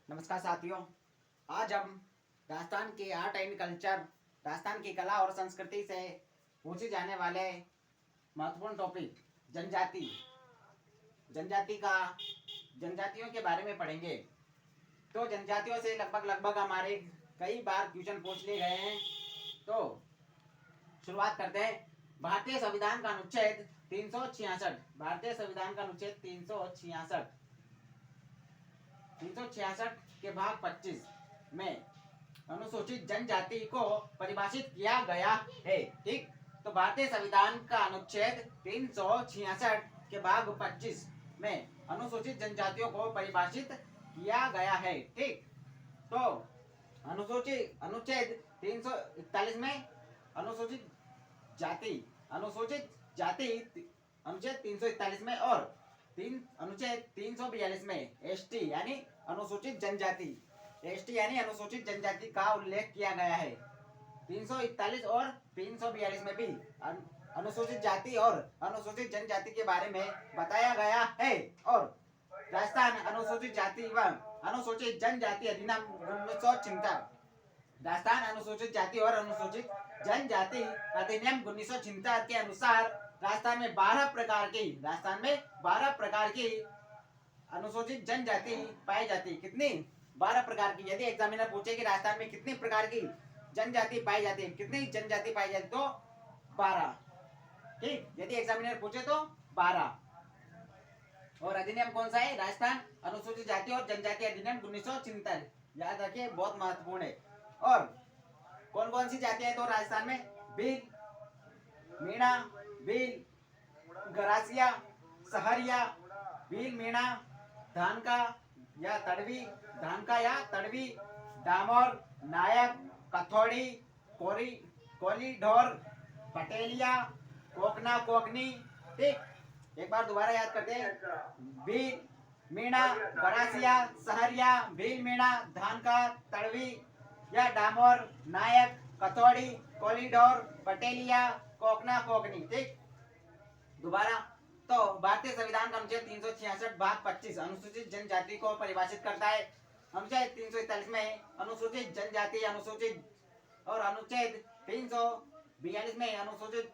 नमस्कार साथियों। आज हम राजस्थान के आर्ट एंड कल्चर, राजस्थान की कला और संस्कृति से पूछे जाने वाले महत्वपूर्ण टॉपिक जनजाति जनजाति का जनजातियों के बारे में पढ़ेंगे। तो जनजातियों से लगभग हमारे कई बार क्वेश्चन पूछ लिए गए हैं। तो शुरुआत करते हैं। भारतीय संविधान का अनुच्छेद 366, भारतीय संविधान का अनुच्छेद 366 के भाग 25 में अनुसूचित जनजाति को परिभाषित किया गया है। ठीक, तो भारतीय संविधान का अनुच्छेद 366 के भाग 25 में अनुसूचित जनजातियों को परिभाषित किया गया है। ठीक, तो अनुच्छेद 341 में अनुसूचित जाति अनुच्छेद 341 में और अनुच्छेद 342 में एसटी यानी अनुसूचित जनजाति का उल्लेख किया गया है। 341 और 342 में भी अनुसूचित जाति और अनुसूचित जनजाति के बारे में बताया गया है। और राजस्थान अनुसूचित जाति एवं अनुसूचित जनजाति अधिनियम 1976, राजस्थान अनुसूचित जाति और अनुसूचित जनजाति अधिनियम 1976 के अनुसार राजस्थान में 12 प्रकार की अनुसूचित जनजाति पाई जाती। कितनी? 12 प्रकार की। यदि एग्जामिनर पूछे कि राजस्थान में कितनी प्रकार की जनजाति पाई जाती है, कितनी जनजाति पाई जाती, तो 12। ठीक, यदि एग्जामिनर पूछे तो 12। और अधिनियम कौन सा है? राजस्थान अनुसूचित जाति और जनजाति अधिनियम 1976। याद रखिए, बहुत महत्वपूर्ण है। और कौन कौन सी जातियां है तो राजस्थान में? भील, मीणा, भील, गरासिया, सहरिया, भील, मीणा, धानका या तड़वी, डामोर, नायक, कथोड़ी, कोलीढोर, पटेलिया, कोकना, कोकनी। ठीक, एक बार दोबारा याद करते हैं। भील, मीणा, गरासिया, सहरिया, भील, मीणा, धानका, तड़वी या डामोर, नायक, कथोड़ी, कोलीडोर, पटेलिया, कोकना, कोकनी। ठीक, दोबारा। तो भारतीय संविधान का अनुच्छेद 366 भाग 25 अनुसूचित जनजाति को परिभाषित करता है। अनुच्छेद 341 में अनुसूचित जनजाति और अनुच्छेद 342 में अनुसूचित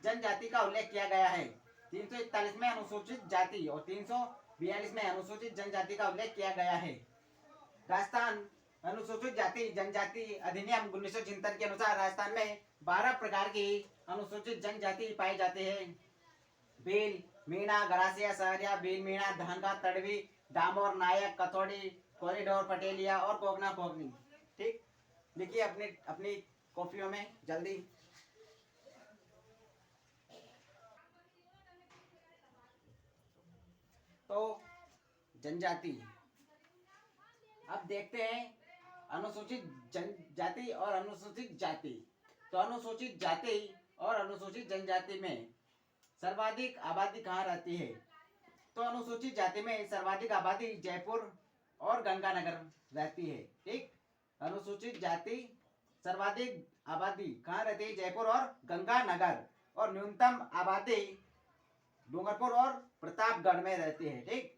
जनजाति का उल्लेख किया गया है। 341 में अनुसूचित जाति और 342 में अनुसूचित जनजाति का उल्लेख किया गया है। राजस्थान अनुसूचित जाति जनजाति अधिनियम 1976 के अनुसार राजस्थान में 12 प्रकार की अनुसूचित जनजाति पाई जाते हैं। भील, मीणा, गरासिया, सहरिया, भील, मीणा, धानका, तड़वी, डामोर, नायक, कथोड़ी, कोलीडोर, पटेलिया और कोकना, कोकनी। ठीक, लिखिए अपनी कॉपियों में जल्दी। तो जनजाति, अब देखते हैं अनुसूचित जनजाति और अनुसूचित जाति। तो अनुसूचित जाति और अनुसूचित जनजाति में सर्वाधिक आबादी कहाँ रहती है? तो अनुसूचित जाति में सर्वाधिक आबादी जयपुर और गंगानगर रहती है। ठीक, अनुसूचित जाति सर्वाधिक आबादी कहाँ रहती है? जयपुर और गंगानगर। और न्यूनतम आबादी डूंगरपुर और प्रतापगढ़ में रहती है। ठीक,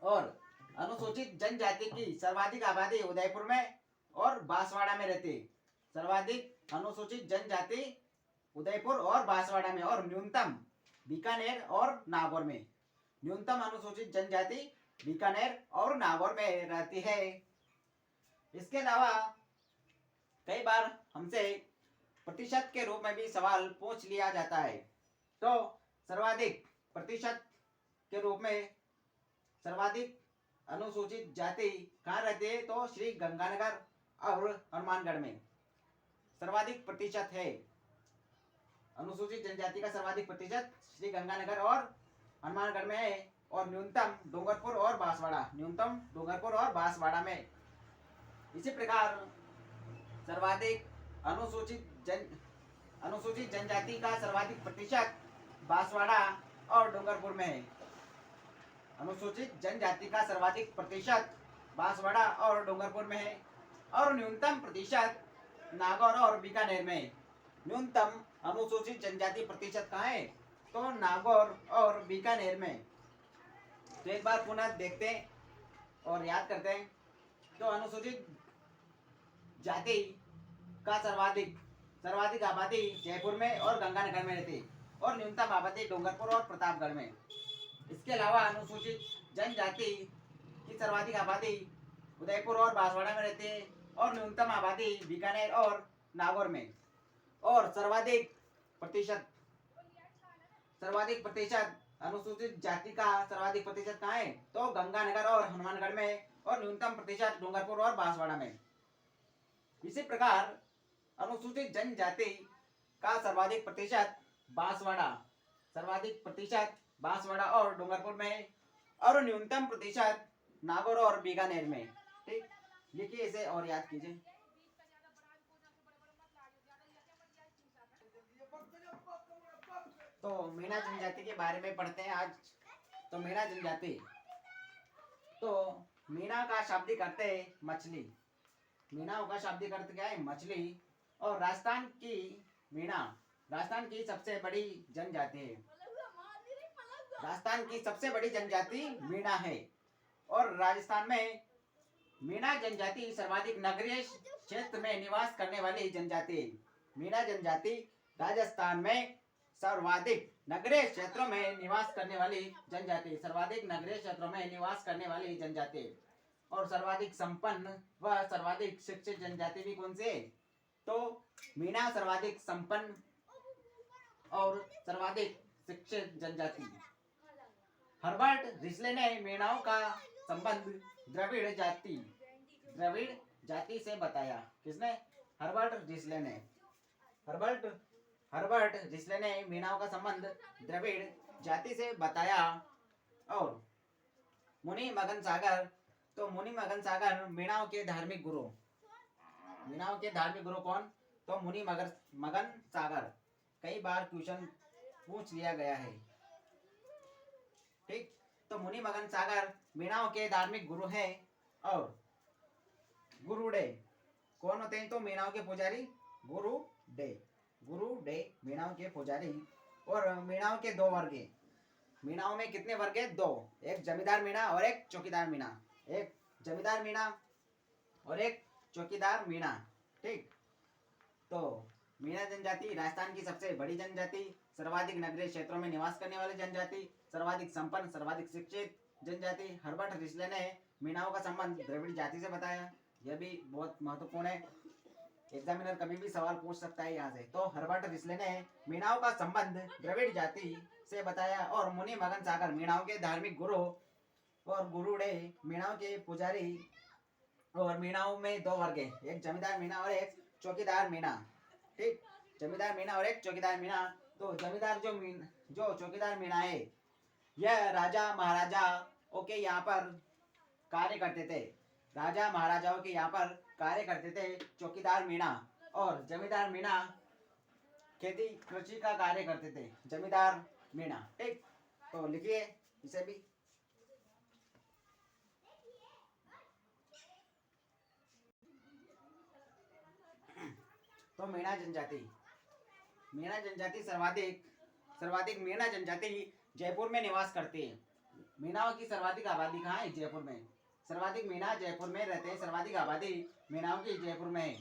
और अनुसूचित जनजाति की सर्वाधिक आबादी उदयपुर में और बांसवाड़ा में रहती है। सर्वाधिक अनुसूचित जनजाति उदयपुर और बांसवाड़ा में, और न्यूनतम बीकानेर और नागौर में। न्यूनतम अनुसूचित जनजाति बीकानेर और नागौर में रहती है। इसके अलावा कई बार हमसे प्रतिशत के रूप में भी सवाल पूछ लिया जाता है। तो सर्वाधिक प्रतिशत के रूप में सर्वाधिक अनुसूचित जाति कहाँ रहती है? तो श्री गंगानगर और हनुमानगढ़ में सर्वाधिक प्रतिशत है। अनुसूचित जनजाति का सर्वाधिक प्रतिशत श्री गंगानगर और हनुमानगढ़ में है। और न्यूनतम डूंगरपुर और बांसवाड़ा में। इसी प्रकार सर्वाधिक अनुसूचित जनजाति का सर्वाधिक प्रतिशत बांसवाड़ा और डूंगरपुर में है। अनुसूचित जनजाति का सर्वाधिक प्रतिशत बांसवाड़ा और डूंगरपुर में है। और न्यूनतम प्रतिशत नागौर और बीकानेर में। न्यूनतम अनुसूचित जनजाति प्रतिशत कहाँ है? तो नागौर और बीकानेर में। तो एक बार पुनः देखते हैं और याद करते हैं। तो अनुसूचित जाति का सर्वाधिक सर्वाधिक आबादी जयपुर में और गंगानगर में रहती और न्यूनतम आबादी डूंगरपुर और प्रतापगढ़ में। इसके अलावा अनुसूचित जनजाति की सर्वाधिक आबादी उदयपुर और बांसवाड़ा में रहती है और न्यूनतम आबादी बीकानेर और नागौर में। और सर्वाधिक प्रतिशत अनुसूचित जाति का सर्वाधिक प्रतिशत कहाँ है? तो गंगानगर और हनुमानगढ़ में और न्यूनतम प्रतिशत डूंगरपुर और बांसवाड़ा में। इसी प्रकार अनुसूचित जनजाति का सर्वाधिक प्रतिशत बांसवाड़ा और डूंगरपुर में और न्यूनतम प्रतिशत नागौर और बीकानेर में। ठीक, लिखिए इसे और याद कीजिए। तो मीणा जनजाति के बारे में पढ़ते हैं आज। तो मीणा जनजाति, तो मीणा का शाब्दिक अर्थ है मछली। मीणा का शाब्दिक अर्थ क्या है? मछली। और राजस्थान की सबसे बड़ी जनजाति है। राजस्थान की सबसे बड़ी जनजाति मीणा है। और राजस्थान में मीणा जनजाति सर्वाधिक नगरीय क्षेत्र में निवास करने वाली जनजाति है। मीणा जनजाति राजस्थान में सर्वाधिक नगरीय क्षेत्रों में निवास करने वाली जनजाति, सर्वाधिक नगरीय क्षेत्रों में निवास करने वाली जनजाति। और सर्वाधिक संपन्न व सर्वाधिक शिक्षित जनजाति भी कौन से? तो मीणा सर्वाधिक संपन्न और सर्वाधिक शिक्षित जनजाति। हर्बर्ट रिस्ले ने मीणाओं का संबंध द्रविड़ जाति से बताया। किसने? हर्बर्ट रिस्ले ने मीणाओं का संबंध द्रविड़ जाति से बताया। और मुनि मगन सागर मीणाओं के धार्मिक गुरु कौन? तो मुनि मगन सागर। कई बार क्वेश्चन पूछ लिया गया है। ठीक, तो मुनि मगन सागर मीणाओं के धार्मिक गुरु हैं। और गुरुडे कौन होते हैं? तो मीणाओं के पुजारी गुरुडे मीणाओं के पुजारी। और मीणाओं के दो वर्ग हैं। मीणाओं में कितने वर्ग हैं? दो, एक जमींदार मीणा और एक चौकीदार मीणा। एक जमींदार मीणा और एक चौकीदार मीणा। ठीक, तो मीणा जनजाति राजस्थान की सबसे बड़ी जनजाति, सर्वाधिक नगरीय क्षेत्रों में निवास करने वाली जनजाति, सर्वाधिक संपन्न, सर्वाधिक शिक्षित जनजाति। हर्बर्ट रिस्ले ने मीणाओं का संबंध द्रविड़ जाति से बताया। यह भी बहुत महत्वपूर्ण है, एग्जामिनर कभी भी सवाल पूछ सकता है यहाँ से। तो हर्बर्ट रिस्ले ने मीणाओं का संबंध द्रविड़ जाति से बताया। और मुनि मगन सागर मीणाओं के धार्मिक गुरु और गुरुडे मीणाओं के पुजारी। और मीणाओं में दो वर्ग हैं, एक जमींदार मीणा और एक चौकीदार मीणा। ठीक, जमींदार मीणा और एक चौकीदार मीणा। तो जमींदार जो चौकीदार मीणा है, यह राजा महाराजाओं के यहाँ पर कार्य करते थे। राजा महाराजाओं के यहाँ पर कार्य करते थे चौकीदार मीणा। और जमींदार मीणा खेती कृषि का कार्य करते थे, जमींदार मीणा। ठीक, तो लिखिए इसे भी। तो मीणा जनजाति सर्वाधिक मीणा जनजाति जयपुर में निवास करती है। मीणाओं की सर्वाधिक आबादी कहाँ है? जयपुर में। सर्वाधिक मीणा जयपुर में रहते हैं, सर्वाधिक आबादी मीणाओं की जयपुर में है।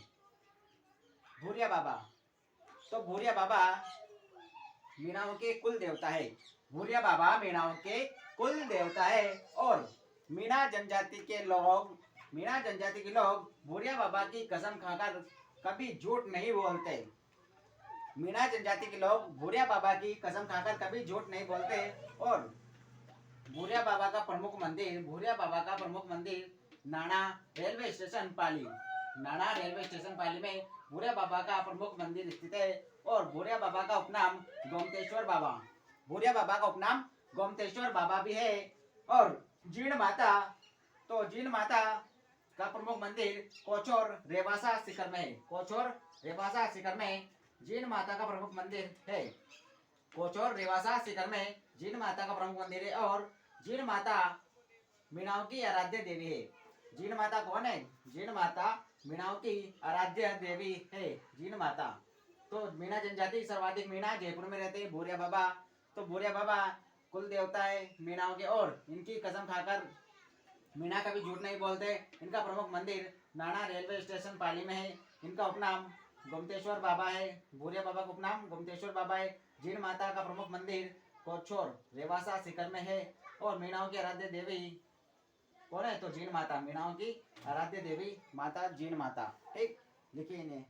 भूरिया बाबा, तो भूरिया बाबा मीणाओं के कुल देवता है। भूरिया बाबा मीणाओं के कुल देवता है। और मीणा जनजाति के लोग भूरिया बाबा की कसम खाकर कभी झूठ नहीं बोलते। मीणा जनजाति के लोग भूरिया बाबा की कसम खाकर कभी झूठ नहीं बोलते। और भूरिया बाबा का प्रमुख मंदिर नाना रेलवे स्टेशन पाली में भूरिया बाबा का प्रमुख मंदिर स्थित है। और भूरिया बाबा का उपनाम गोमतेश्वर बाबा भी है। और जीण माता का प्रमुख मंदिर कोचोर रेवासा शिखर में जीण माता का प्रमुख मंदिर है। कोचोर रेवासा शिखर में जीण माता का प्रमुख मंदिर है। और जीण माता मीणाओं की आराध्य देवी है। जीण माता कौन है? जीण माता मीणाओं की आराध्य देवी है, जीण माता। तो मीणा जनजाति सर्वाधिक मीणा जयपुर में रहते हैं। भूरिया बाबा, तो भूरिया बाबा कुल देवता है मीणाओं के। और इनकी कसम खाकर मीणा कभी झूठ नहीं बोलते। इनका प्रमुख मंदिर नाना रेलवे स्टेशन पाली में है। इनका उपनाम गोमतेश्वर बाबा है। भूरिया बाबा का उपनाम गोमतेश्वर बाबा है। जीण माता का प्रमुख मंदिर कोछोर रेवासा सीकर में है। और मीणाओं की आराध्य देवी कौन है? तो जीण माता, मीणाओं की आराध्य देवी माता जीण माता। ठीक, लिखिए इन्हें।